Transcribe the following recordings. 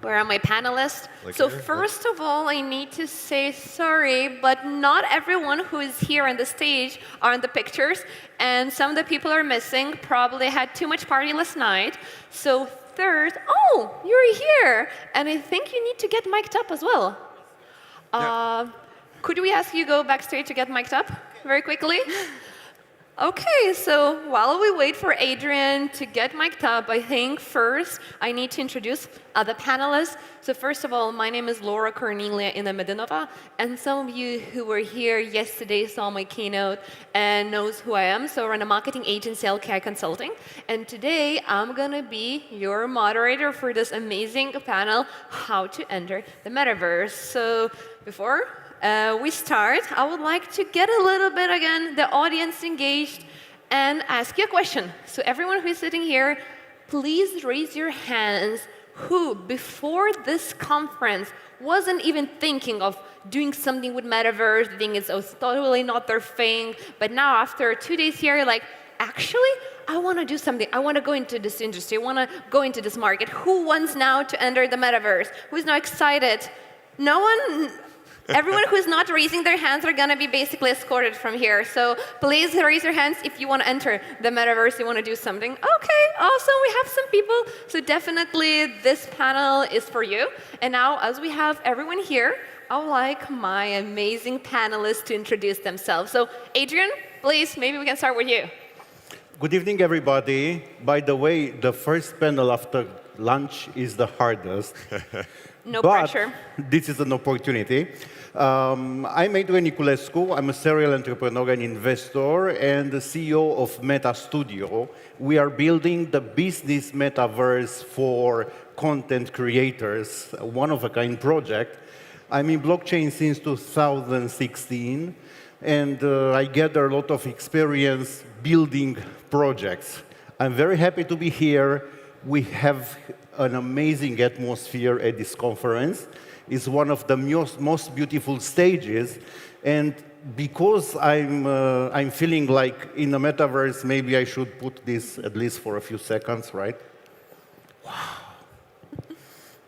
Where are my panelists? Like so here? first of all, I need to say sorry, but not everyone who is here on the stage are in the pictures, and some of the people are missing, probably had too much party last night. So third, oh, you're here, and I think you need to get mic'd up as well. Could we ask you go backstage to get mic'd up very quickly? Okay, so while we wait for Adrian to get mic'd up, I think first I need to introduce other panelists. So first of all, my name is Laura Cornelia Medinova, and some of you who were here yesterday saw my keynote and knows who I am. So I run a marketing agency, LKI Consulting, and today I'm gonna be your moderator for this amazing panel, How to Enter the Metaverse. So before we start, I would like to get a little bit, again, the audience engaged and ask you a question. So everyone who's sitting here, please raise your hands who, before this conference, wasn't even thinking of doing something with Metaverse, thinking it's totally not their thing, but now after 2 days here, you're like, actually, I want to do something. I want to go into this industry. I want to go into this market. Who wants now to enter the Metaverse? Who's now excited? No one? Everyone who's not raising their hands are going to be basically escorted from here. So please raise your hands if you want to enter the Metaverse, you want to do something. Okay, awesome, we have some people. So definitely this panel is for you. And now, as we have everyone here, I would like my amazing panelists to introduce themselves. So Adrian, please, maybe we can start with you. Good evening, everybody. By the way, the first panel after lunch is the hardest. No but pressure. This is an opportunity. I'm Adrian Niculescu. I'm a serial entrepreneur and investor and the CEO of Meta Studio. We are building the business metaverse for content creators, a one-of-a-kind project. I'm in blockchain since 2016, and I gather a lot of experience building projects. I'm very happy to be here. We have an amazing atmosphere at this conference. It's one of the most beautiful stages, and because I'm feeling like in the metaverse, maybe I should put this at least for a few seconds, right? Wow.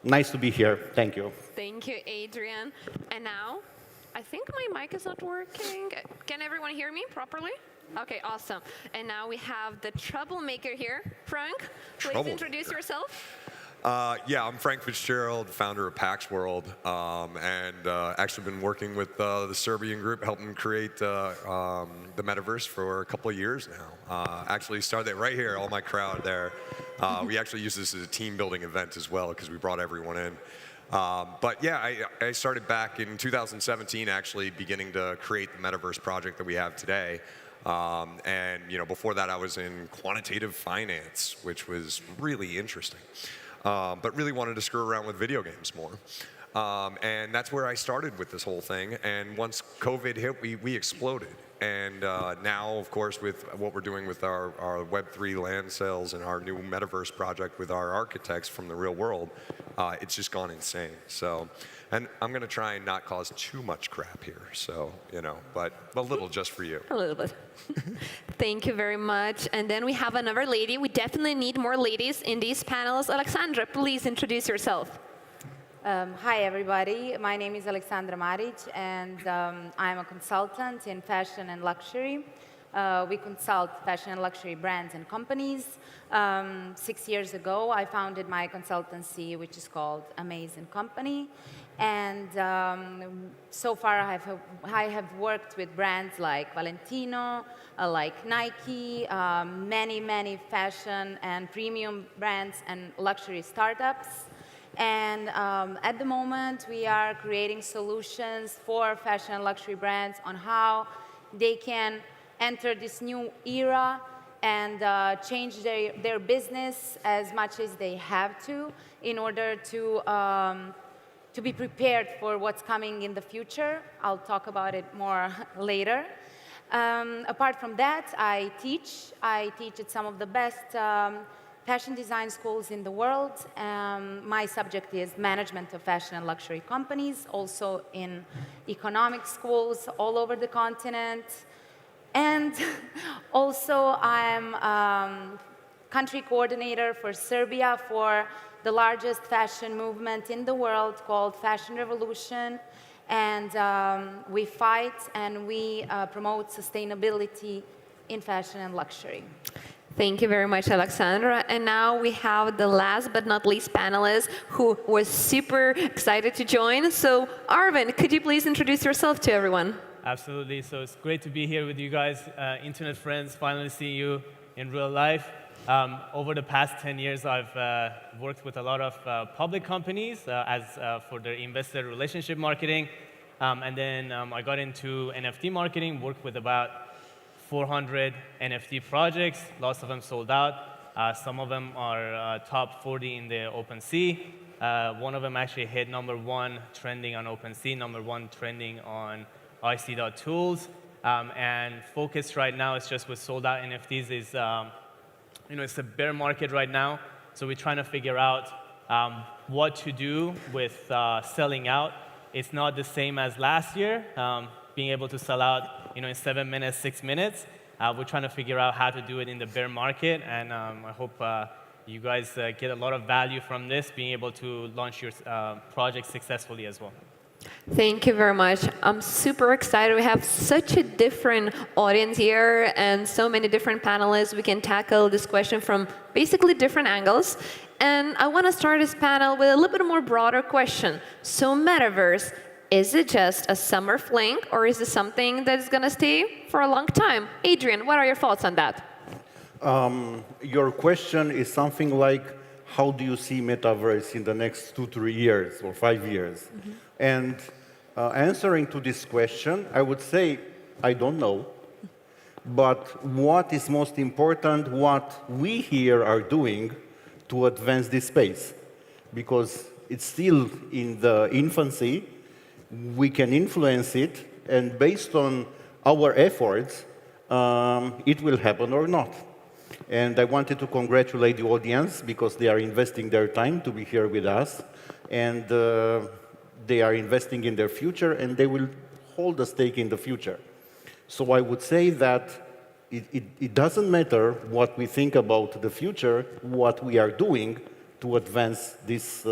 Nice to be here. Thank you. Thank you, Adrian. And now, I think my mic is not working. Can everyone hear me properly? Okay, awesome. And now we have the troublemaker here. Frank, please introduce yourself. Yeah, I'm Frank Fitzgerald, founder of PAX World, and actually been working with the Serbian group, helping create the Metaverse for a couple of years now. Actually started it right here, all my crowd there. We actually use this as a team building event as well, because we brought everyone in. But yeah, I started back in 2017, actually beginning to create the Metaverse project that we have today. And before that, I was in quantitative finance, which was really interesting. But really wanted to screw around with video games more. And that's where I started with this whole thing. And once COVID hit, we exploded. And now, of course, with what we're doing with our Web3 land sales and our new Metaverse project with our architects from the real world, it's just gone insane. So, and I'm going to try and not cause too much crap here. So, but a little just for you. A little bit. Thank you very much. And then we have another lady. We definitely need more ladies in these panels. Alexandra, please introduce yourself. Hi, everybody. My name is Alexandra Maric, and I'm a consultant in fashion and luxury. We consult fashion and luxury brands and companies. 6 years ago, I founded my consultancy, which is called Amazing Company. And so far, I have worked with brands like Valentino, like Nike, many fashion and premium brands and luxury startups. And at the moment, we are creating solutions for fashion and luxury brands on how they can enter this new era and change their business as much as they have to in order to be prepared for what's coming in the future. I'll talk about it more later. Apart from that, I teach at some of the best fashion design schools in the world. My subject is management of fashion and luxury companies, also in economic schools all over the continent. And also I'm country coordinator for Serbia for the largest fashion movement in the world called Fashion Revolution. And we fight and we promote sustainability in fashion and luxury. Thank you very much, Alexandra. And now we have the last but not least panelist who was super excited to join. So, Arvin, could you please introduce yourself to everyone? Absolutely. So it's great to be here with you guys, internet friends, finally seeing you in real life. Over the past 10 years, I've worked with a lot of public companies for their investor relationship marketing. And then I got into NFT marketing, worked with about 400 NFT projects. Lots of them sold out. Some of them are top 40 in the OpenSea. One of them actually hit #1 trending on OpenSea, #1 trending on IC.tools. And focus right now is just with sold out NFTs is, it's a bear market right now. So we're trying to figure out what to do with selling out. It's not the same as last year, being able to sell out in 7 minutes, 6 minutes. We're trying to figure out how to do it in the bear market, and I hope you guys get a lot of value from this, being able to launch your project successfully as well. Thank you very much. I'm super excited. We have such a different audience here and so many different panelists. We can tackle this question from basically different angles. And I want to start this panel with a little bit more broader question. So Metaverse, is it just a summer fling, or is it something that is going to stay for a long time? Adrian, what are your thoughts on that? Your question is something like, how do you see Metaverse in the next 2, 3 years or 5 years? And answering to this question, I would say, I don't know. But what is most important, what we here are doing to advance this space? Because it's still in the infancy, we can influence it, and based on our efforts, it will happen or not. And I wanted to congratulate the audience because they are investing their time to be here with us, and they are investing in their future, and they will hold a stake in the future. So I would say that it doesn't matter what we think about the future, what we are doing to advance this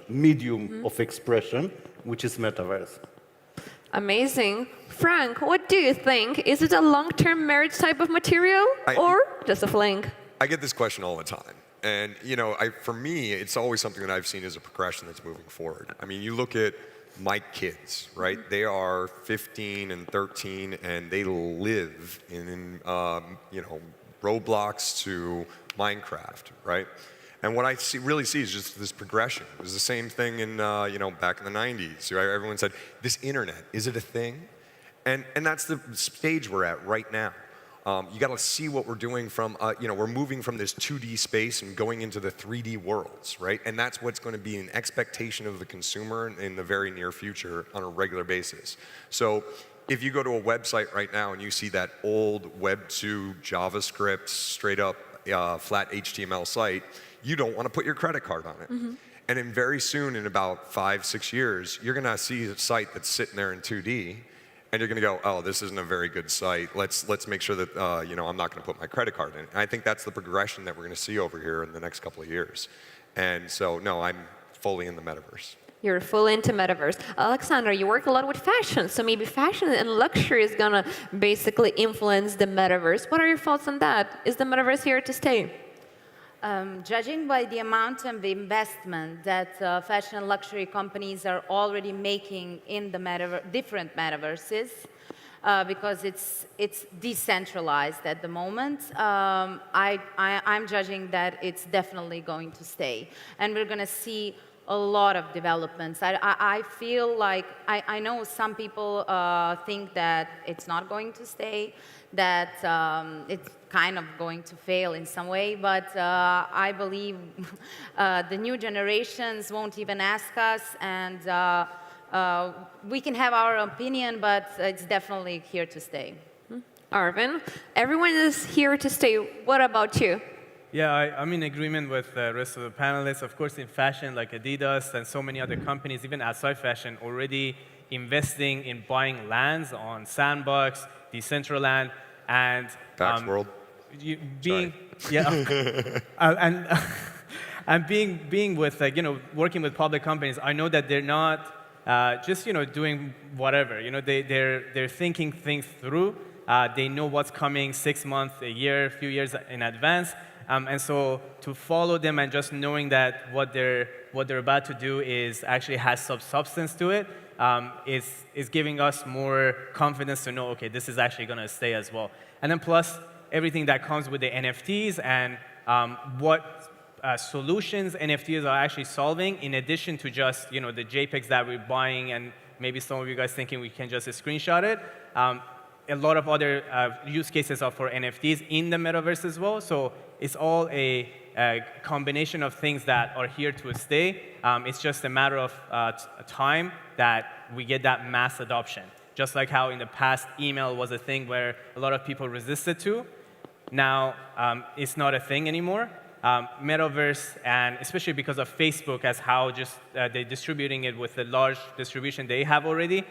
medium of expression, which is Metaverse. Amazing. Frank, what do you think? Is it a long-term marriage type of material or just a fling? I get this question all the time. And, for me, it's always something that I've seen as a progression that's moving forward. I mean, you look at my kids, right? They are 15 and 13, and they live in Roblox to Minecraft, right? And what I really see is just this progression. It was the same thing in, back in the 90s. Everyone said, this internet, is it a thing? And that's the stage we're at right now. You got to see what we're doing from, we're moving from this 2D space and going into the 3D worlds, right? And that's what's going to be an expectation of the consumer in the very near future on a regular basis. So if you go to a website right now and you see that old Web 2 JavaScript, straight up flat HTML site, you don't want to put your credit card on it. And then very soon, in about 5, 6 years, you're going to see a site that's sitting there in 2D, and you're going to go, oh, this isn't a very good site. Let's make sure that I'm not going to put my credit card in. And I think that's the progression that we're going to see over here in the next couple of years. And so, no, I'm fully in the Metaverse. You're full into Metaverse. Alexandra, you work a lot with fashion, so maybe fashion and luxury is going to basically influence the Metaverse. What are your thoughts on that? Is the Metaverse here to stay? Judging by the amount of investment that fashion and luxury companies are already making in the different metaverses, because it's decentralized at the moment, I'm judging that it's definitely going to stay. And we're going to see a lot of developments. I feel like, I know some people think that it's not going to stay, that it's kind of going to fail in some way, but I believe the new generations won't even ask us, and we can have our opinion, but it's definitely here to stay. Arvin, everyone is here to stay. What about you? Yeah, I'm in agreement with the rest of the panelists. Of course, in fashion, like Adidas and so many other companies, even outside fashion, already investing in buying lands on Sandbox, Decentraland, and Pax World. and And being with, working with public companies, I know that they're not just, doing whatever. They're thinking things through. They know what's coming 6 months, a year, a few years in advance. And so to follow them and just knowing that what they're about to do is actually has some substance to it, is giving us more confidence to know, okay, this is actually going to stay as well. And then plus everything that comes with the NFTs and what solutions NFTs are actually solving, in addition to just the JPEGs that we're buying, and maybe some of you guys thinking we can just screenshot it. A lot of other use cases are for NFTs in the metaverse as well. So it's all a combination of things that are here to stay. It's just a matter of time that we get that mass adoption. Just like how in the past email was a thing where a lot of people resisted to. Now it's not a thing anymore. Metaverse, and especially because of Facebook as how just they're distributing it with the large distribution they have already,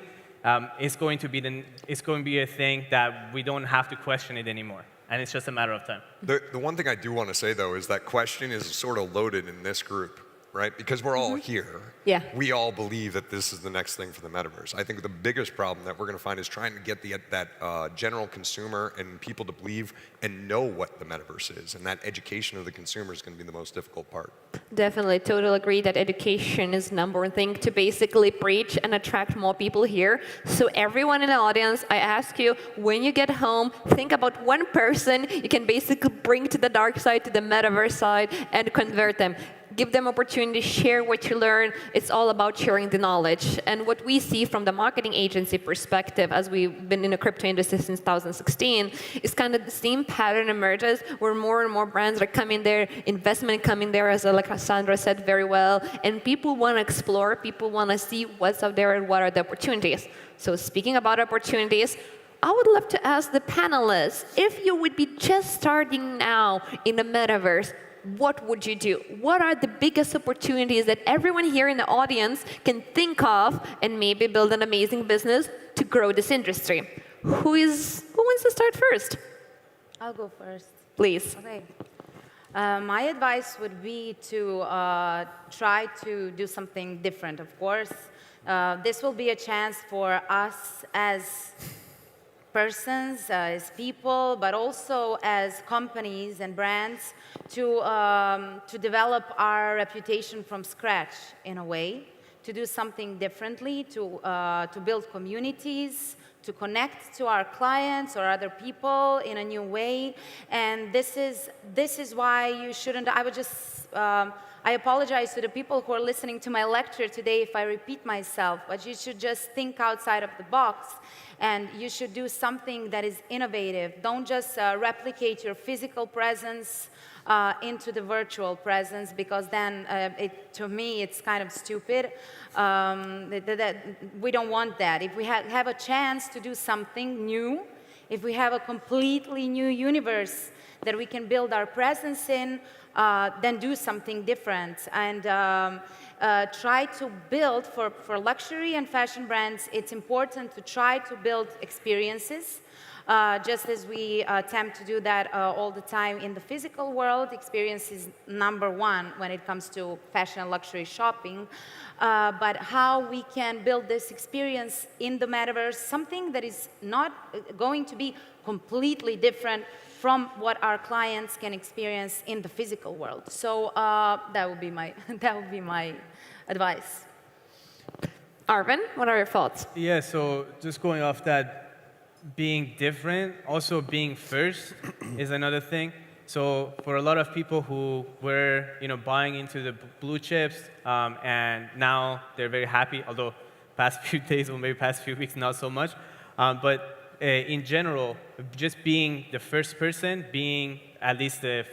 it's going to be a thing that we don't have to question it anymore. And it's just a matter of time. The one thing I do want to say, though, is that question is sort of loaded in this group, right? Because we're all here. Yeah. We all believe that this is the next thing for the metaverse. I think the biggest problem that we're going to find is trying to get that general consumer and people to believe and know what the metaverse is. And that education of the consumer is going to be the most difficult part. Definitely, totally agree that education is number one thing to basically preach and attract more people here. So everyone in the audience, I ask you, when you get home, think about one person you can basically bring to the dark side, to the metaverse side, and convert them. Give them opportunity, share what you learn. It's all about sharing the knowledge. And what we see from the marketing agency perspective, as we've been in the crypto industry since 2016, is kind of the same pattern emerges where more and more brands are coming there, investment coming there, as like Sandra said very well, and people want to explore, people want to see what's out there and what are the opportunities. So speaking about opportunities, I would love to ask the panelists, if you would be just starting now in the metaverse, what would you do? What are the biggest opportunities that everyone here in the audience can think of and maybe build an amazing business to grow this industry? Who wants to start first? I'll go first. Please. Okay. My advice would be to try to do something different, of course. This will be a chance for us as persons, as people, but also as companies and brands to develop our reputation from scratch in a way, to do something differently, to build communities, to connect to our clients or other people in a new way. And this is why you shouldn't, I would just, I apologize to the people who are listening to my lecture today if I repeat myself, but you should just think outside of the box. And you should do something that is innovative. Don't just replicate your physical presence into the virtual presence, because then, to me, it's kind of stupid. We don't want that. If we have a chance to do something new, if we have a completely new universe that we can build our presence in, then do something different. And try to build, for luxury and fashion brands, it's important to try to build experiences, just as we attempt to do that all the time in the physical world. Experience is number one when it comes to fashion and luxury shopping. But how we can build this experience in the metaverse, something that is not going to be completely different from what our clients can experience in the physical world. So that would be my advice. Arvin, what are your thoughts? Yeah, so just going off that, being different, also being first is another thing. So for a lot of people who were buying into the blue chips, and now they're very happy, although past few days or maybe past few weeks not so much, but in general, just being the first person, being at least the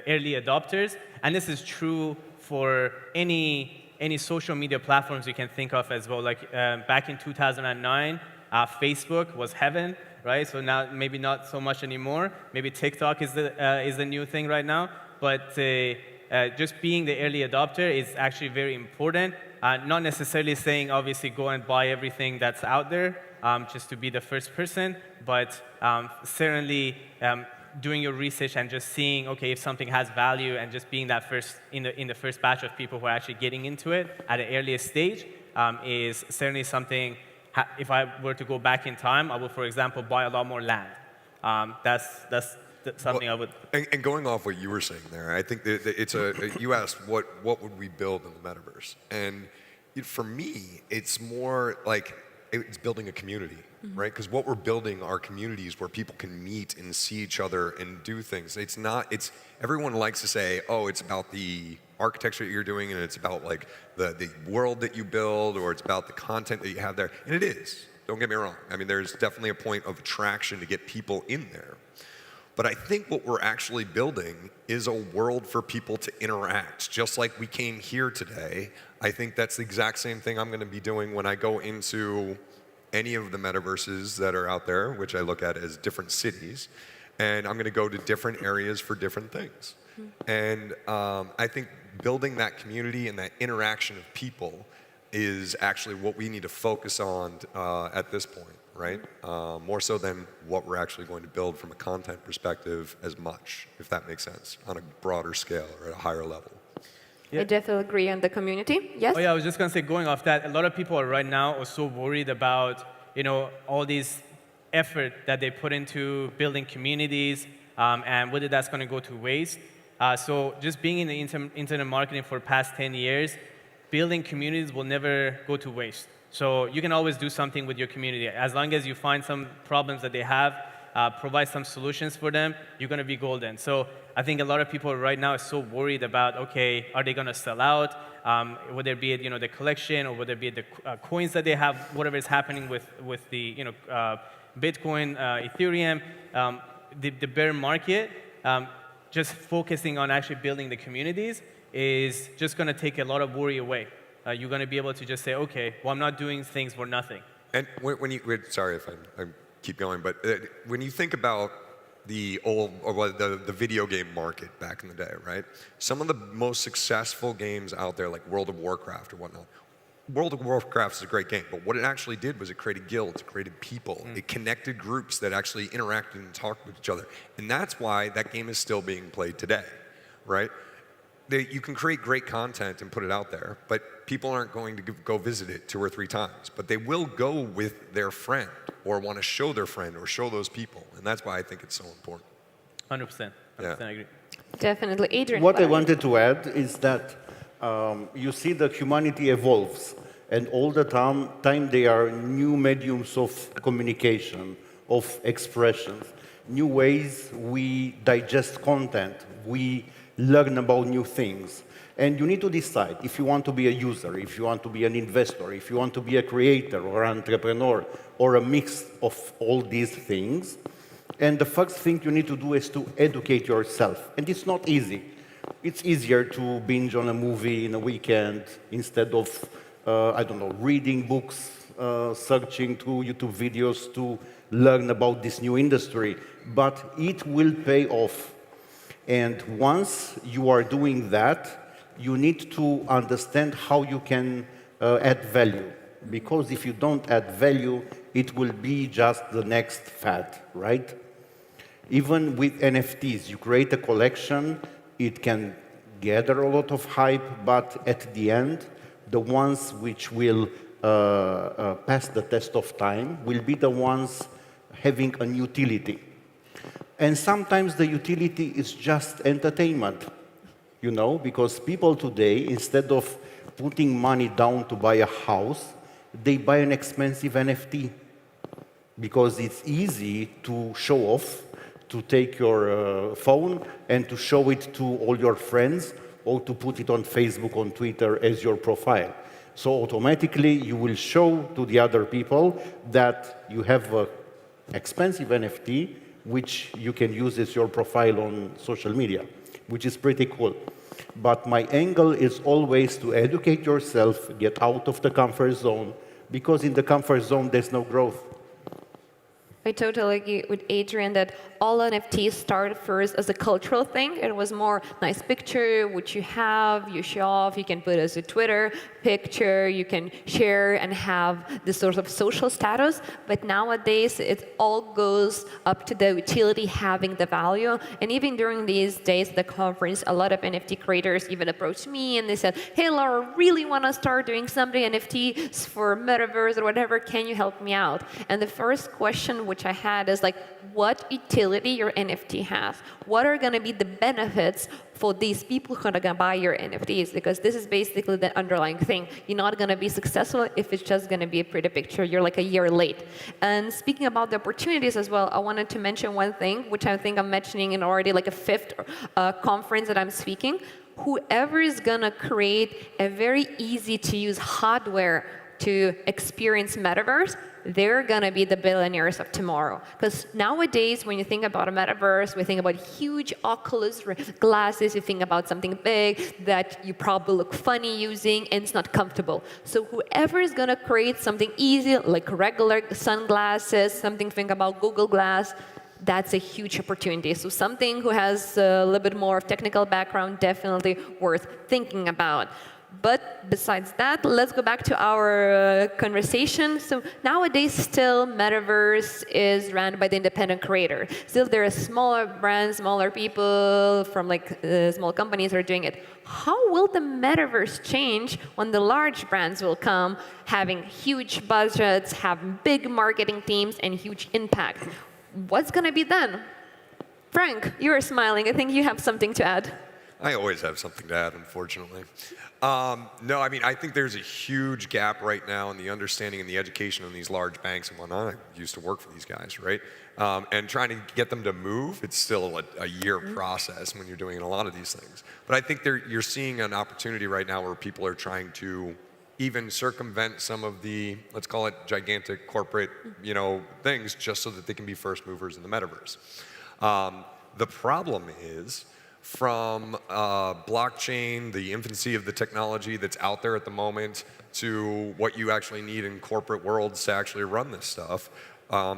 early adopters, and this is true for any social media platforms you can think of as well. Like back in 2009, Facebook was heaven, right? So now maybe not so much anymore. Maybe TikTok is the new thing right now. But just being the early adopter is actually very important. Not necessarily saying, obviously, go and buy everything that's out there, just to be the first person, but certainly doing your research and just seeing, okay, if something has value, and just being that first in the first batch of people who are actually getting into it at the earliest stage is certainly something. If I were to go back in time, I would, for example, buy a lot more land. That's something I would. And going off what you were saying there, I think that it's you asked what would we build in the metaverse, and for me, it's more like it's building a community, right? Because what we're building are communities where people can meet and see each other and do things. It's not. It's everyone likes to say, oh, it's about the architecture that you're doing, and it's about like the world that you build, or it's about the content that you have there, and it is. Don't get me wrong. I mean, there's definitely a point of attraction to get people in there. But I think what we're actually building is a world for people to interact. Just like we came here today, I think that's the exact same thing I'm going to be doing when I go into any of the metaverses that are out there, which I look at as different cities. And I'm going to go to different areas for different things. And I think building that community and that interaction of people is actually what we need to focus on at this point. Right? More so than what we're actually going to build from a content perspective as much, if that makes sense, on a broader scale or at a higher level. I definitely agree on the community. Yes? Oh yeah, I was just going to say, going off that, a lot of people are right now so worried about, all these effort that they put into building communities and whether that's going to go to waste. So just being in the internet marketing for the past 10 years, building communities will never go to waste. So you can always do something with your community. As long as you find some problems that they have, provide some solutions for them, you're going to be golden. So I think a lot of people right now are so worried about, okay, are they going to sell out? Whether it be the collection, or whether it be the coins that they have, whatever is happening with the Bitcoin, Ethereum, the bear market, just focusing on actually building the communities is just going to take a lot of worry away. You're going to be able to just say, okay, well, I'm not doing things for nothing. And when you, sorry if I keep going, but when you think about the old, or the video game market back in the day, right? Some of the most successful games out there, like World of Warcraft or whatnot, World of Warcraft is a great game, but what it actually did was it created guilds, it created people, it connected groups that actually interacted and talked with each other. And that's why that game is still being played today, right? You can create great content and put it out there, but people aren't going to go visit it 2 or 3 times. But they will go with their friend, or want to show their friend, or show those people. And that's why I think it's so important. 100%. 100% I agree. Definitely. Adrian. What I wanted to add is that you see that humanity evolves, and all the time there are new mediums of communication, of expressions, new ways we digest content, we learn about new things. And you need to decide if you want to be a user, if you want to be an investor, if you want to be a creator or an entrepreneur, or a mix of all these things. And the first thing you need to do is to educate yourself. And it's not easy. It's easier to binge on a movie in a weekend instead of, reading books, searching through YouTube videos to learn about this new industry. But it will pay off. And once you are doing that, you need to understand how you can add value. Because if you don't add value, it will be just the next fad, right? Even with NFTs, you create a collection, it can gather a lot of hype, but at the end, the ones which will pass the test of time will be the ones having an utility. And sometimes the utility is just entertainment, because people today, instead of putting money down to buy a house, they buy an expensive NFT because it's easy to show off, to take your phone and to show it to all your friends, or to put it on Facebook, on Twitter as your profile. So automatically you will show to the other people that you have an expensive NFT which you can use as your profile on social media, which is pretty cool. But my angle is always to educate yourself, get out of the comfort zone, because in the comfort zone there's no growth. I totally agree with Adrian that all NFTs started first as a cultural thing. It was more nice picture, which you have, you show off, you can put as a Twitter picture, you can share and have this sort of social status. But nowadays, it all goes up to the utility having the value. And even during these days, the conference, a lot of NFT creators even approached me and they said, hey, Laura, really want to start doing something NFTs for Metaverse or whatever, can you help me out? And the first question which I had is like, what utility your NFT has? What are going to be the benefits for these people who are going to buy your NFTs? Because this is basically the underlying thing. You're not going to be successful if it's just going to be a pretty picture. You're like a year late. And speaking about the opportunities as well, I wanted to mention one thing, which I think I'm mentioning in already like a fifth conference that I'm speaking. Whoever is going to create a very easy to use hardware to experience Metaverse, they're going to be the billionaires of tomorrow. Because nowadays, when you think about a Metaverse, we think about huge Oculus glasses, you think about something big that you probably look funny using, and it's not comfortable. So whoever is going to create something easy, like regular sunglasses, something, think about Google Glass, that's a huge opportunity. So something who has a little bit more of technical background, definitely worth thinking about. But besides that, let's go back to our conversation. So nowadays, still, Metaverse is run by the independent creator. Still, there are smaller brands, smaller people from like small companies are doing it. How will the Metaverse change when the large brands will come, having huge budgets, having big marketing teams, and huge impact? What's going to be done? Frank, you are smiling. I think you have something to add. I always have something to add, unfortunately. No, I mean, I think there's a huge gap right now in the understanding and the education of these large banks and whatnot. I used to work for these guys, right? And trying to get them to move, it's still a year process when you're doing a lot of these things. But I think you're seeing an opportunity right now where people are trying to even circumvent some of the, let's call it gigantic corporate, things just so that they can be first movers in the Metaverse. The problem is, from blockchain, the infancy of the technology that's out there at the moment, to what you actually need in corporate worlds to actually run this stuff,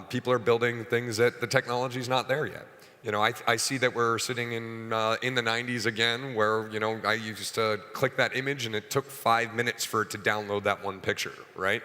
people are building things that the technology's not there yet. I see that we're sitting in the 90s again, where I used to click that image and it took 5 minutes for it to download that one picture, right?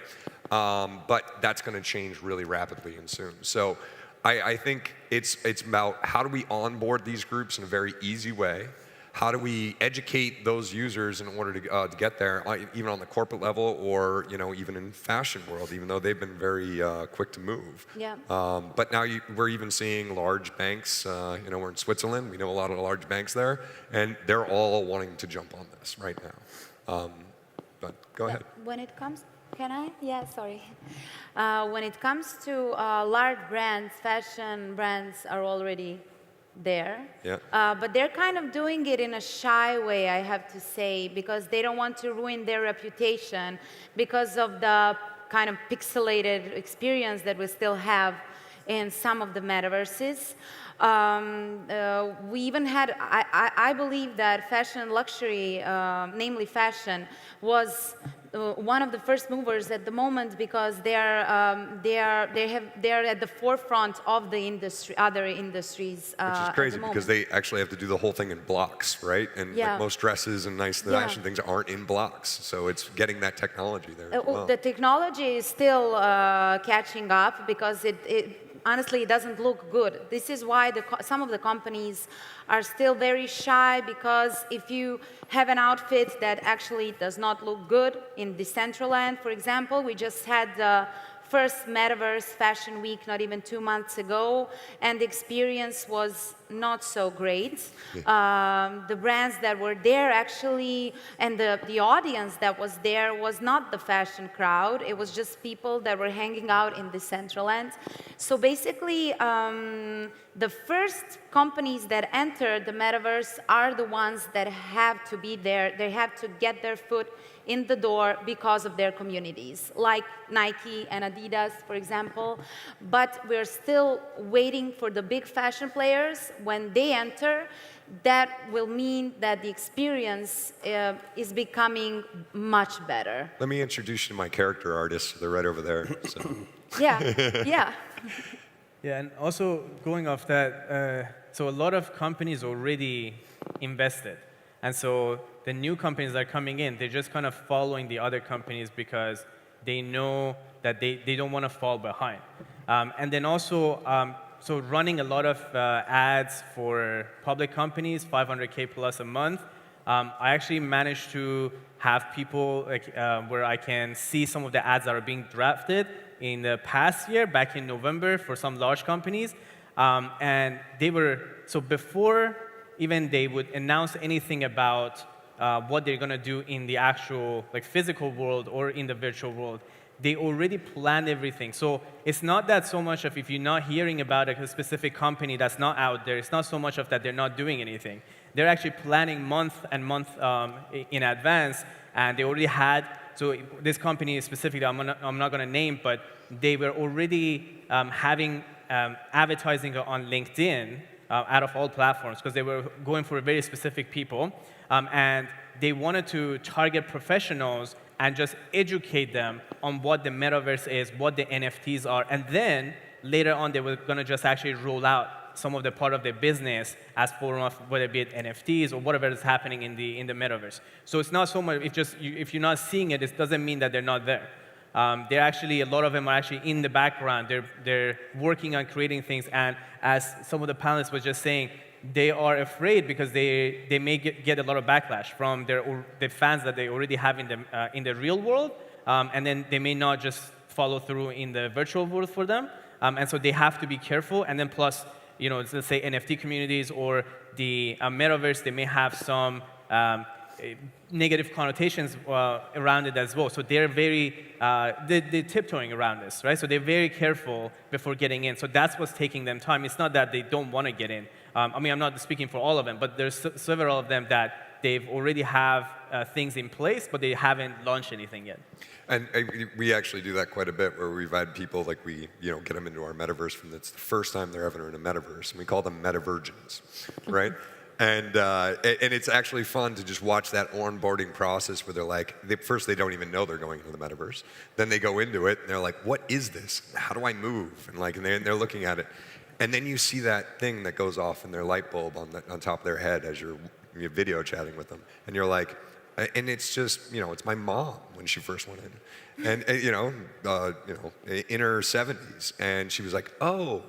But that's going to change really rapidly and soon. So I think it's about how do we onboard these groups in a very easy way? How do we educate those users in order to get there, even on the corporate level or even in fashion world, even though they've been very quick to move. Yeah. But now we're even seeing large banks. We're in Switzerland. We know a lot of the large banks there, and they're all wanting to jump on this right now. But go ahead. When it comes, can I? Yeah, sorry. When it comes to large brands, fashion brands are already there. Yeah. But they're kind of doing it in a shy way, I have to say, because they don't want to ruin their reputation because of the kind of pixelated experience that we still have in some of the metaverses. We even had, I believe that fashion and luxury, namely fashion, was one of the first movers at the moment because they are at the forefront of the industry, other industries. Which is crazy because they actually have to do the whole thing in blocks, right? And like most dresses and nice fashion things aren't in blocks, so it's getting that technology there as well. The technology is still catching up because honestly, it doesn't look good. This is why some of the companies are still very shy, because if you have an outfit that actually does not look good in Decentraland, for example, we just had the first Metaverse Fashion Week not even 2 months ago, and the experience was not so great. The brands that were there actually, and the audience that was there was not the fashion crowd, it was just people that were hanging out in Decentraland. So basically, the first companies that enter the Metaverse are the ones that have to be there, they have to get their foot in the door because of their communities, like Nike and Adidas, for example. But we're still waiting for the big fashion players. When they enter, that will mean that the experience is becoming much better. Let me introduce you to my character artists. They're right over there. So. Yeah, yeah. Yeah, and also going off that, so a lot of companies already invested. And so the new companies that are coming in, they're just kind of following the other companies because they know that they don't want to fall behind. And then also, so running a lot of ads for public companies, 500K plus a month, I actually managed to have people like, where I can see some of the ads that are being drafted in the past year, back in November, for some large companies. And they were, so before even they would announce anything about what they're going to do in the actual like physical world or in the virtual world, they already planned everything. So it's not that so much of if you're not hearing about a specific company that's not out there, it's not so much of that they're not doing anything. They're actually planning month and month in advance, and they already had, so this company specifically, I'm not going to name, but they were already having advertising on LinkedIn out of all platforms, because they were going for very specific people, and they wanted to target professionals and just educate them on what the metaverse is, what the NFTs are, and then later on they were going to just actually roll out some of the part of their business as form of whether it be NFTs or whatever is happening in the metaverse. So it's not so much, if you're not seeing it, it doesn't mean that they're not there. They're actually, a lot of them are actually in the background. They're working on creating things, and as some of the panelists were just saying, they are afraid because they may get a lot of backlash from the fans that they already have in the real world, and then they may not just follow through in the virtual world for them, and so they have to be careful. And then plus, you know, let's say NFT communities or the metaverse, they may have some negative connotations around it as well. So they're they're tiptoeing around this, right? So they're very careful before getting in. So that's what's taking them time. It's not that they don't want to get in. I mean, I'm not speaking for all of them, but there's several of them that they've already have things in place, but they haven't launched anything yet. And we actually do that quite a bit, where we've had people, like we, get them into our metaverse from it's the first time they're ever in a metaverse, and we call them metavirgins, right? And it's actually fun to just watch that onboarding process where they're like, first they don't even know they're going into the metaverse. Then they go into it and they're like, what is this? How do I move? And they're looking at it. And then you see that thing that goes off in their light bulb on top of their head as you're video chatting with them. And you're like, and it's just, it's my mom when she first went in. And, in her 70s. And she was like, oh,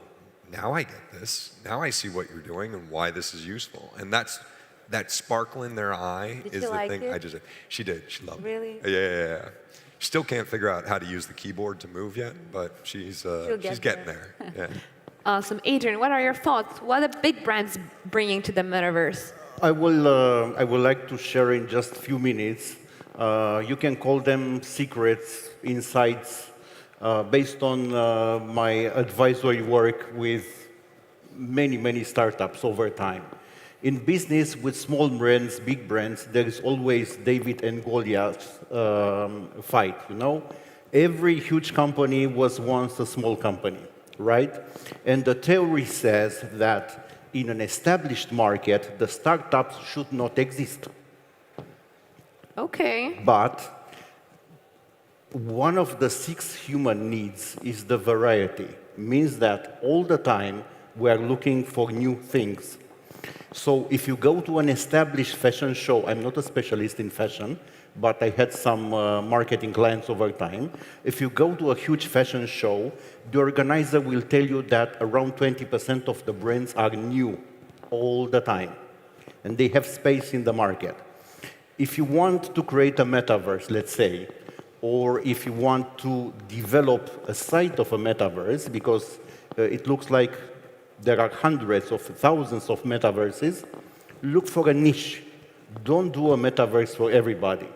now I get this. Now I see what you're doing and why this is useful. And that sparkle in their eye is the thing. It? She did. She loved it. Really? Yeah. Still can't figure out how to use the keyboard to move yet, but she's getting there. Yeah. Awesome. Adrian, what are your thoughts? What are big brands bringing to the metaverse? I would like to share in just a few minutes. You can call them secrets, insights, based on my advisory work with many startups over time. In business, with small brands, big brands, there is always David and Goliath fight, Every huge company was once a small company, right? And the theory says that in an established market, the startups should not exist. Okay. But one of the 6 human needs is the variety. Means that all the time we are looking for new things. So if you go to an established fashion show, I'm not a specialist in fashion, but I had some marketing clients over time. If you go to a huge fashion show, the organizer will tell you that around 20% of the brands are new all the time, and they have space in the market. If you want to create a metaverse, let's say, or if you want to develop a site of a metaverse, because it looks like there are hundreds of thousands of metaverses, look for a niche. Don't do a metaverse for everybody.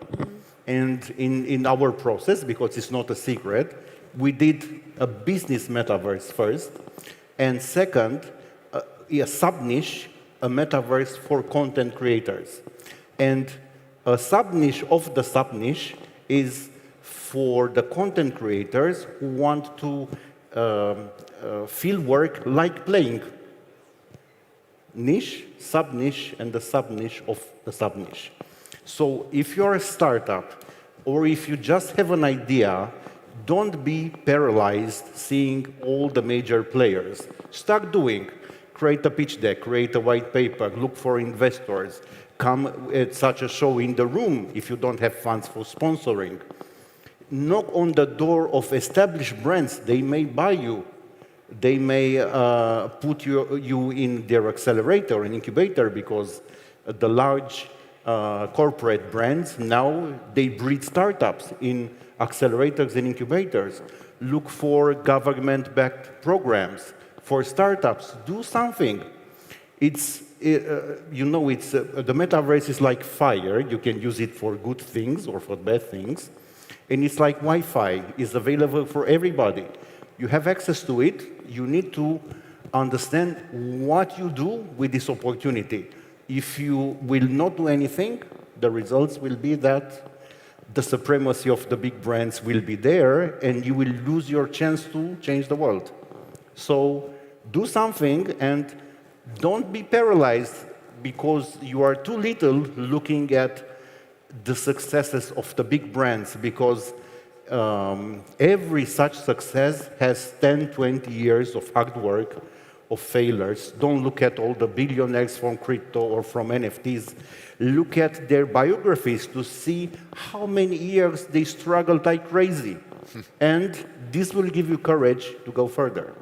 And in our process, because it's not a secret, we did a business metaverse first, and second, a sub-niche, a metaverse for content creators. And a sub-niche of the sub-niche is for the content creators who want to feel work like playing. Niche, sub-niche, and the sub-niche of the sub-niche. So if you're a startup, or if you just have an idea, Don't be paralyzed seeing all the major players. Start doing. Create a pitch deck, create a white paper, look for investors, come at such a show in the room if you don't have funds for sponsoring. Knock on the door of established brands. They may buy you. They may put you in their accelerator and incubator because the large corporate brands now, they breed startups in accelerators and incubators. Look for government-backed programs for startups. Do something. It's, you know, the metaverse is like fire. You can use it for good things or for bad things. And it's like Wi-Fi. It's available for everybody. You have access to it. You need to understand what you do with this opportunity. If you will not do anything, the results will be that the supremacy of the big brands will be there, and you will lose your chance to change the world. So do something, and don't be paralyzed because you are too little looking at the successes of the big brands, because every such success has 10, 20 years of hard work, of failures. Don't look at all the billionaires from crypto or from NFTs. Look at their biographies to see how many years they struggled like crazy. And this will give you courage to go further.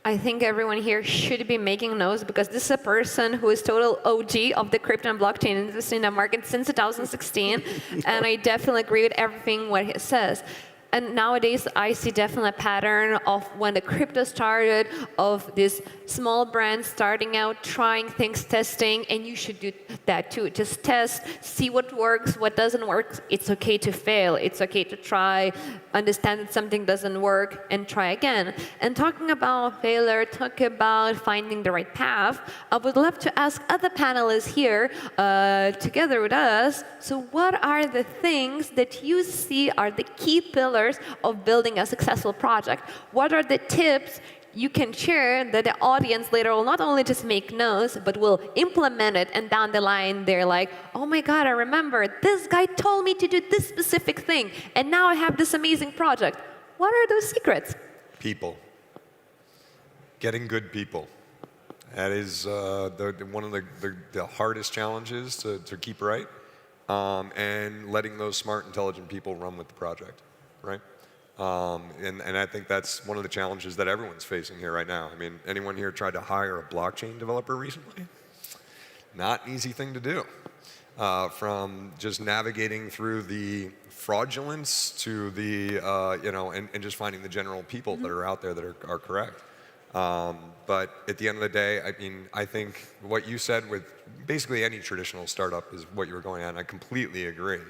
I think everyone here should be making notes because this is a person who is total OG of the crypto and blockchain industry in the market since 2016, and I definitely agree with everything what he says. And nowadays, I see definitely a pattern of when the crypto started, of these small brands starting out, trying things, testing, and you should do that too. Just test, see what works, what doesn't work. It's okay to fail. It's okay to try, understand that something doesn't work, and try again. And talking about failure, talk about finding the right path, I would love to ask other panelists here together with us, so what are the things that you see are the key pillars of building a successful project? What are the tips you can share that the audience later will not only just make notes, but will implement it, and down the line they're like, oh my God, I remember this guy told me to do this specific thing, and now I have this amazing project. What are those secrets? People. Getting good people. That is one of the hardest challenges to keep right, and letting those smart, intelligent people run with the project. Right? And I think that's one of the challenges that everyone's facing here right now. I mean, anyone here tried to hire a blockchain developer recently? Not an easy thing to do. From just navigating through the fraudulence to the, you know, and just finding the general people that are out there that are correct. But at the end of the day, I mean, I think what you said with basically any traditional startup is what you were going at, and I completely agree.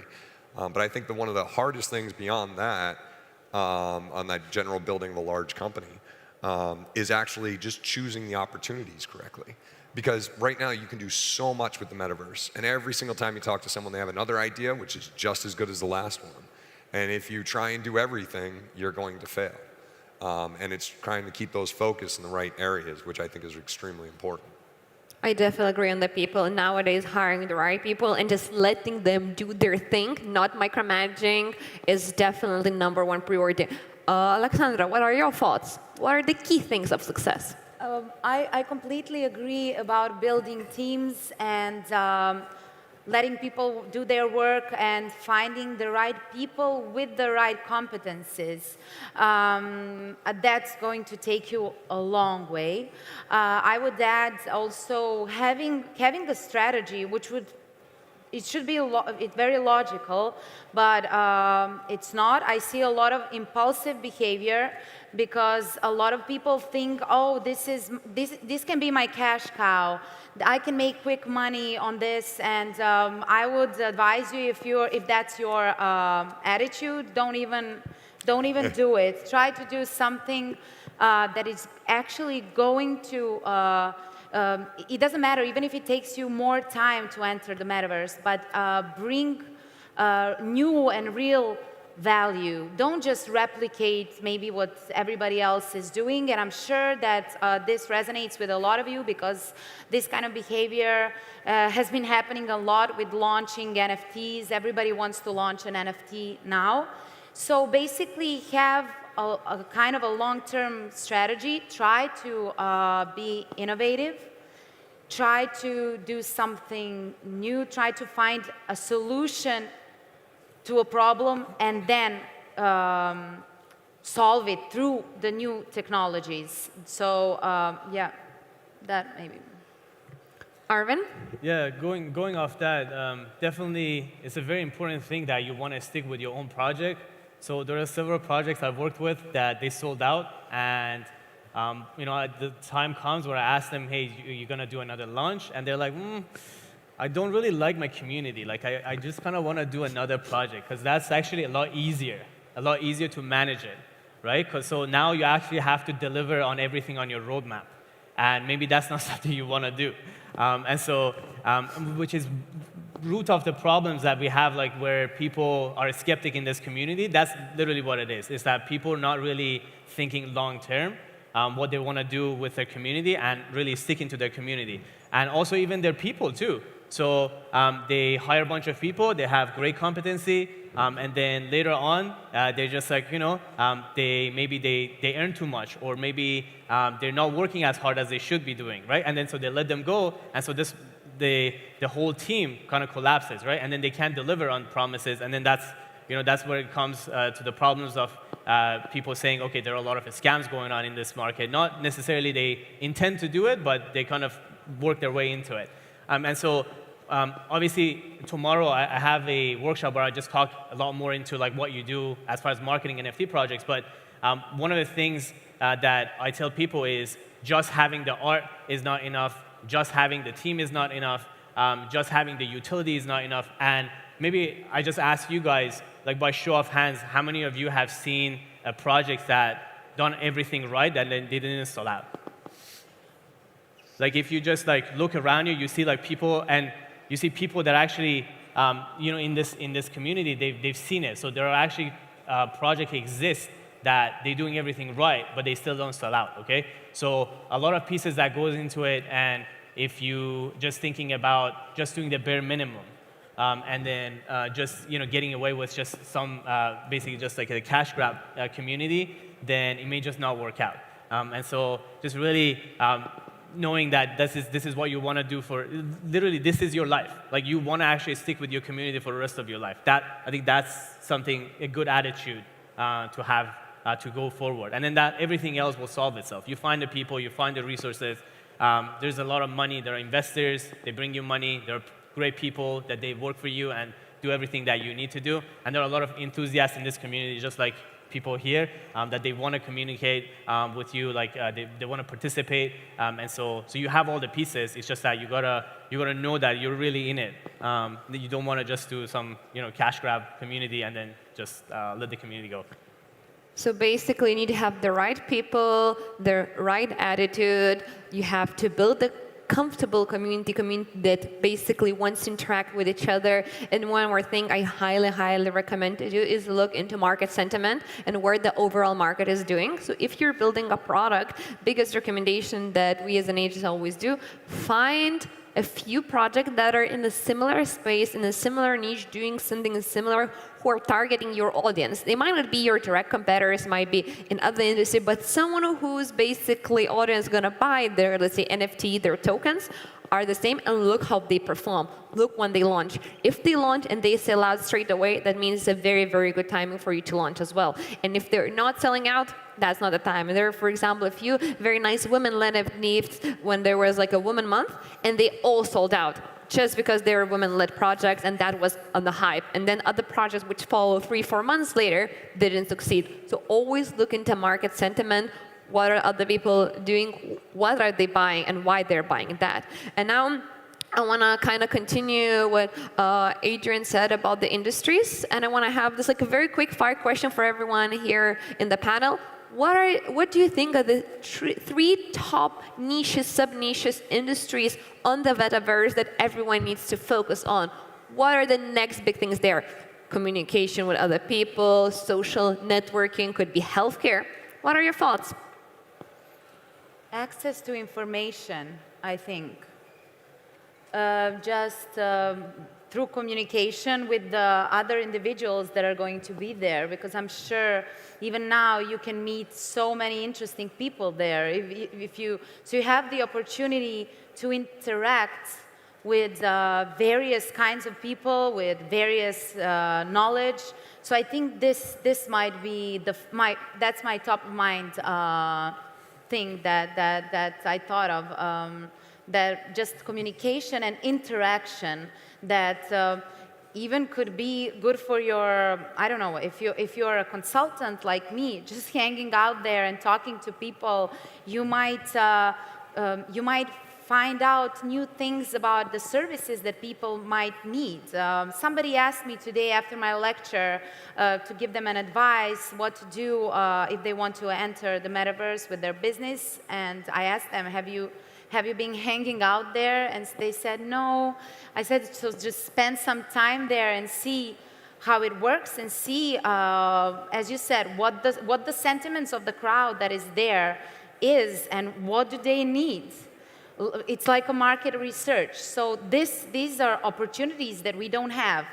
But I think that one of the hardest things beyond that, on that general building of a large company, is actually just choosing the opportunities correctly. Because right now you can do so much with the metaverse, and every single time you talk to someone, they have another idea which is just as good as the last one. And if you try and do everything, you're going to fail. And it's trying to keep those focused in the right areas, which I think is extremely important. I definitely agree on the people. Nowadays, hiring the right people and just letting them do their thing, not micromanaging, is definitely #1 priority. Alexandra, what are your thoughts? What are the key things of success? I completely agree about building teams and letting people do their work and finding the right people with the right competencies. That's going to take you a long way. I would add also having a strategy, which it should be very logical, but it's not. I see a lot of impulsive behavior because a lot of people think, oh, this can be my cash cow. I can make quick money on this, and I would advise you, if that's your attitude, don't even do it. Try to do something that is actually going to. It doesn't matter, even if it takes you more time to enter the metaverse, but bring new and real value. Don't just replicate maybe what everybody else is doing, and I'm sure that this resonates with a lot of you because this kind of behavior has been happening a lot with launching NFTs. Everybody wants to launch an NFT now. So basically have a kind of a long-term strategy, try to be innovative, try to do something new, try to find a solution to a problem, and then solve it through the new technologies. So yeah, that maybe. Arvin? Yeah, going off that, definitely it's a very important thing that you want to stick with your own project. So there are several projects I've worked with that they sold out, and the time comes where I ask them, hey, you're going to do another launch? And they're like, I don't really like my community. Like, I just kind of want to do another project, because that's actually a lot easier to manage it, right? Because so now you actually have to deliver on everything on your roadmap. And maybe that's not something you want to do. Which is root of the problems that we have, like where people are skeptic in this community. That's literally what it is that people are not really thinking long term, what they want to do with their community and really sticking to their community. And also even their people too. So they hire a bunch of people, they have great competency, and then later on, they're just like, they earn too much, or maybe they're not working as hard as they should be doing, right? And then so they let them go, and so the whole team kind of collapses, right? And then they can't deliver on promises, and then that's where it comes to the problems of people saying, okay, there are a lot of scams going on in this market. Not necessarily they intend to do it, but they kind of work their way into it. Obviously, tomorrow I have a workshop where I just talk a lot more into like what you do as far as marketing NFT projects. But one of the things that I tell people is just having the art is not enough. Just having the team is not enough. Just having the utility is not enough. And maybe I just ask you guys, like by show of hands, how many of you have seen a project that done everything right and then they didn't sell out? Like if you just like look around you, you see like people, and you see people that actually, in this community, they've seen it. So there are actually projects exist that they're doing everything right, but they still don't sell out. Okay, so a lot of pieces that goes into it, and if you just thinking about just doing the bare minimum, and then just getting away with just some basically just like a cash grab community, then it may just not work out. And so just really. Knowing that this is what you want to do for, literally this is your life. Like you want to actually stick with your community for the rest of your life. I think that's something, a good attitude to have to go forward. And then that everything else will solve itself. You find the people, you find the resources. There's a lot of money, there are investors, they bring you money, there are great people that they work for you and do everything that you need to do. And there are a lot of enthusiasts in this community, just like people here, that they want to communicate with you, like they want to participate, and so you have all the pieces. It's just that you gotta know that you're really in it. That you don't want to just do some cash grab community and then just let the community go. So basically, you need to have the right people, the right attitude. You have to build the comfortable community that basically wants to interact with each other. And one more thing I highly, highly recommend to do is look into market sentiment and where the overall market is doing. So if you're building a product, biggest recommendation that we as an agency always do, find a few projects that are in a similar space, in a similar niche, doing something similar, who are targeting your audience. They might not be your direct competitors, might be in other industry, but someone who's basically audience gonna buy their, let's say, NFT, their tokens, are the same, and look how they perform. Look when they launch. If they launch and they sell out straight away, that means it's a very, very good timing for you to launch as well. And if they're not selling out, that's not the time. And there are, for example, a few very nice women-led NFTs when there was like a Women Month, and they all sold out just because they were women-led projects, and that was on the hype. And then other projects which follow 3-4 months later didn't succeed. So always look into market sentiment. What are other people doing? What are they buying, and why they're buying that? And now I want to kind of continue what Adrian said about the industries, and I want to have this like a very quick fire question for everyone here in the panel. What do you think are the three top niches, sub-niches, industries on the Metaverse that everyone needs to focus on? What are the next big things there? Communication with other people, social networking, could be healthcare. What are your thoughts? Access to information, I think. through communication with the other individuals that are going to be there, because I'm sure even now you can meet so many interesting people there. So you have the opportunity to interact with various kinds of people, with various knowledge. So I think this might be that's my top of mind thing that I thought of. That just communication and interaction that even could be good for your, I don't know, if you're a consultant like me, just hanging out there and talking to people, you might find out new things about the services that people might need. Somebody asked me today after my lecture to give them an advice what to do if they want to enter the metaverse with their business, and I asked them, have you been hanging out there? And they said, no. I said, so just spend some time there and see how it works and see, as you said, what the sentiments of the crowd that is there is and what do they need. It's like a market research. So these are opportunities that we don't have.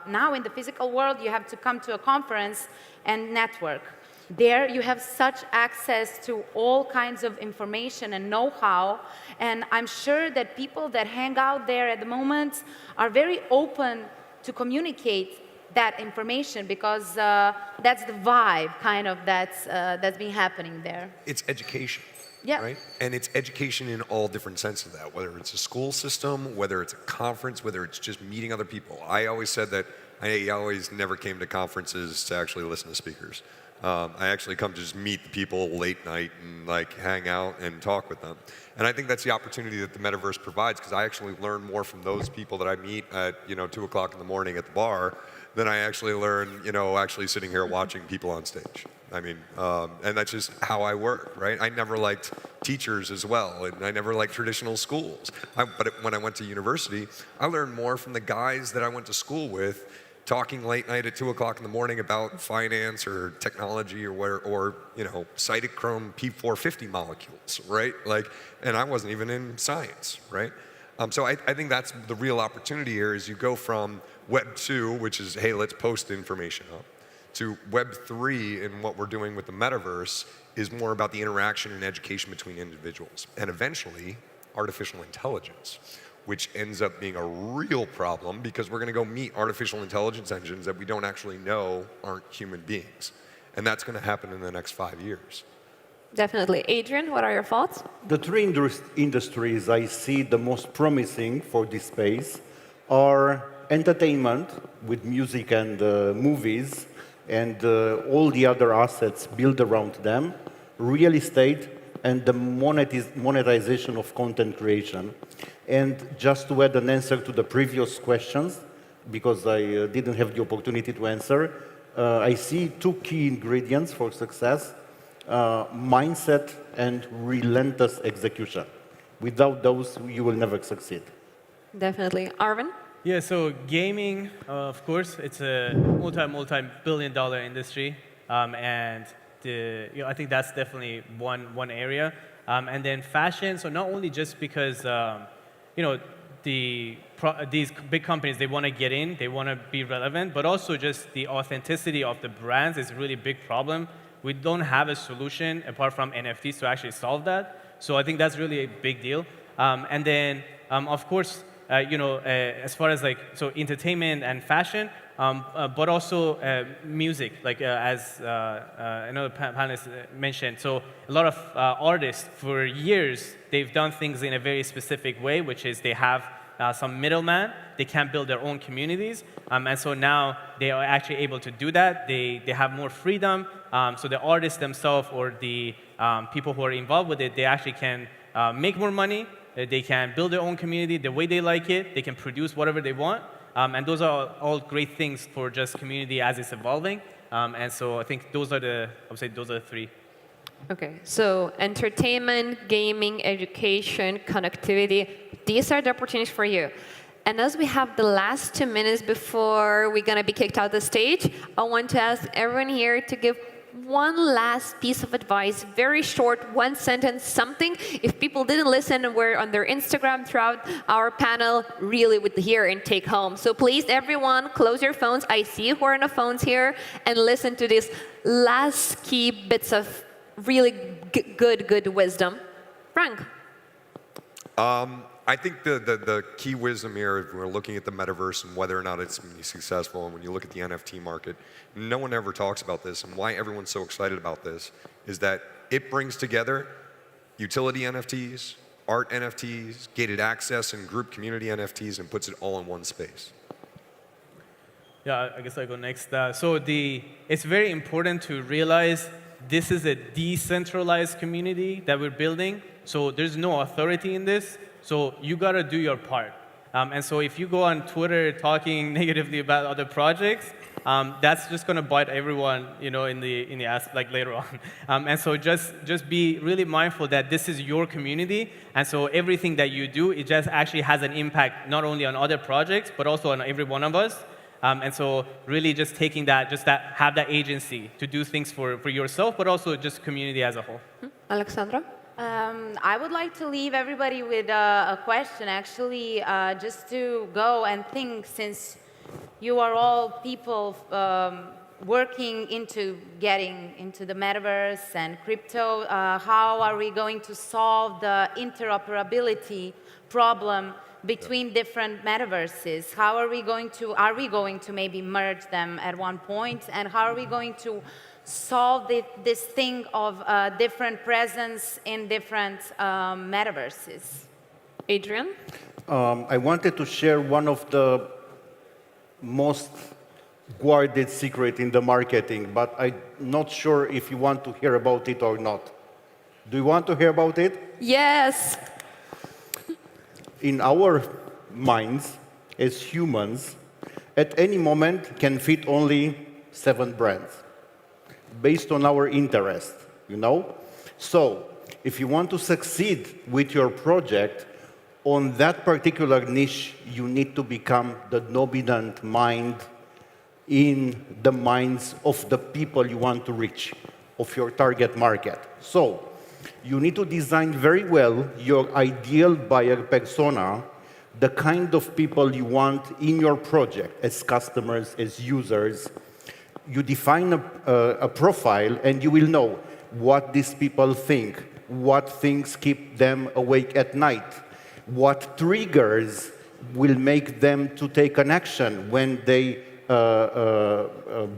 Now in the physical world, you have to come to a conference and network. There you have such access to all kinds of information and know-how, and I'm sure that people that hang out there at the moment are very open to communicate that information, because that's the vibe kind of that's been happening there. It's education. Yeah. Right? And it's education in all different senses of that, whether it's a school system, whether it's a conference, whether it's just meeting other people. I always said that I always never came to conferences to actually listen to speakers. I actually come to just meet the people late night and like hang out and talk with them. And I think that's the opportunity that the metaverse provides, because I actually learn more from those people that I meet at 2 o'clock in the morning at the bar than I actually learn, actually sitting here watching people on stage. I mean, and that's just how I work, right? I never liked teachers as well, and I never liked traditional schools. But when I went to university, I learned more from the guys that I went to school with, talking late night at 2 o'clock in the morning about finance or technology or cytochrome P450 molecules, right? And I wasn't even in science, right? So I think that's the real opportunity here, is you go from Web 2, which is, hey, let's post information up, to Web 3, and what we're doing with the metaverse is more about the interaction and education between individuals, and eventually artificial intelligence, which ends up being a real problem, because we're going to go meet artificial intelligence engines that we don't actually know aren't human beings. And that's going to happen in the next 5 years. Definitely. Adrian, what are your thoughts? The three industries I see the most promising for this space are entertainment, with music and movies, and all the other assets built around them, real estate, and the monetization of content creation. And just to add an answer to the previous questions, because I didn't have the opportunity to answer, I see two key ingredients for success: mindset and relentless execution. Without those, you will never succeed. Definitely. Arvin? Yeah, so gaming, of course, it's a multi-billion-dollar industry, and I think that's definitely one area. And then fashion, so not only just because these big companies, they want to get in, they want to be relevant, but also just the authenticity of the brands is a really big problem. We don't have a solution apart from NFTs to actually solve that. So I think that's really a big deal. And then, of course, as far as entertainment and fashion, but also music, as another panelist mentioned. So a lot of artists, for years, they've done things in a very specific way, which is they have some middleman. They can't build their own communities. And so now they are actually able to do that. They have more freedom. So the artists themselves, or the people who are involved with it, they actually can make more money. They can build their own community the way they like it. They can produce whatever they want. And those are all great things for just community as it's evolving. And so I think those are the three. Okay, so entertainment, gaming, education, connectivity, these are the opportunities for you. And as we have the last 2 minutes before we're going to be kicked out of the stage, I want to ask everyone here to give one last piece of advice, very short, one sentence, something. If people didn't listen and were on their Instagram throughout our panel, really would hear and take home. So please, everyone, close your phones. I see you who are on the phones here, and listen to these last key bits of really good wisdom. Frank. I think the key wisdom here, if we're looking at the metaverse and whether or not it's going to be successful, and when you look at the NFT market, no one ever talks about this, and why everyone's so excited about this is that it brings together utility NFTs, art NFTs, gated access, and group community NFTs, and puts it all in one space. Yeah, I guess I go next. It's very important to realize this is a decentralized community that we're building, so there's no authority in this. So you gotta do your part. And so if you go on Twitter talking negatively about other projects, that's just gonna bite everyone, in the ass like later on. And so just be really mindful that this is your community, and so everything that you do, it just actually has an impact not only on other projects but also on every one of us. And so really just taking that, have that agency to do things for yourself, but also just community as a whole. Alexandra? I would like to leave everybody with a question, actually, just to go and think, since you are all people working into getting into the metaverse and crypto, how are we going to solve the interoperability problem between different metaverses? How are we going to maybe merge them at one point? And how are we going to solve this thing of different presence in different metaverses? Adrian? I wanted to share one of the most guarded secret in the marketing, but I'm not sure if you want to hear about it or not. Do you want to hear about it? Yes. In our minds, as humans, at any moment can fit only 7 brands, based on our interest, So, if you want to succeed with your project, on that particular niche, you need to become the dominant mind in the minds of the people you want to reach, of your target market. So, you need to design very well your ideal buyer persona, the kind of people you want in your project as customers, as users. You define a profile, and you will know what these people think, what things keep them awake at night, what triggers will make them to take an action when they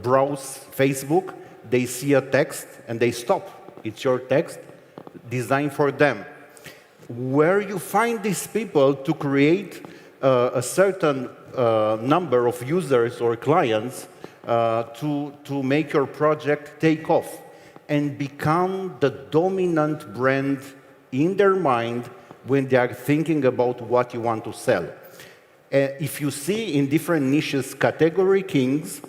browse Facebook, they see a text, and they stop. It's your text, designed for them. Where you find these people to create a certain number of users or clients to make your project take off and become the dominant brand in their mind when they are thinking about what you want to sell. If you see in different niches, category kings,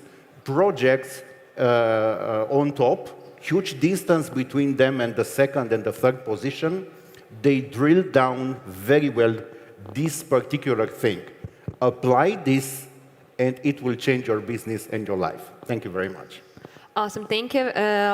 projects on top, huge distance between them and the second and the third position, they drill down very well this particular thing. Apply this, and it will change your business and your life. Thank you very much. Awesome. Thank you,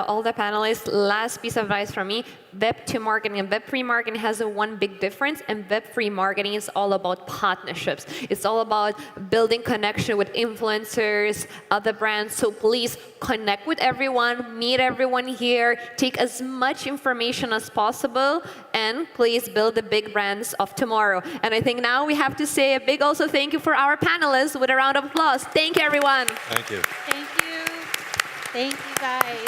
all the panelists. Last piece of advice from me. Web2 marketing and Web3 marketing has one big difference, and Web3 marketing is all about partnerships. It's all about building connection with influencers, other brands. So please connect with everyone, meet everyone here, take as much information as possible, and please build the big brands of tomorrow. And I think now we have to say a big also thank you for our panelists with a round of applause. Thank you, everyone. Thank you. Thank you. Thank you, guys.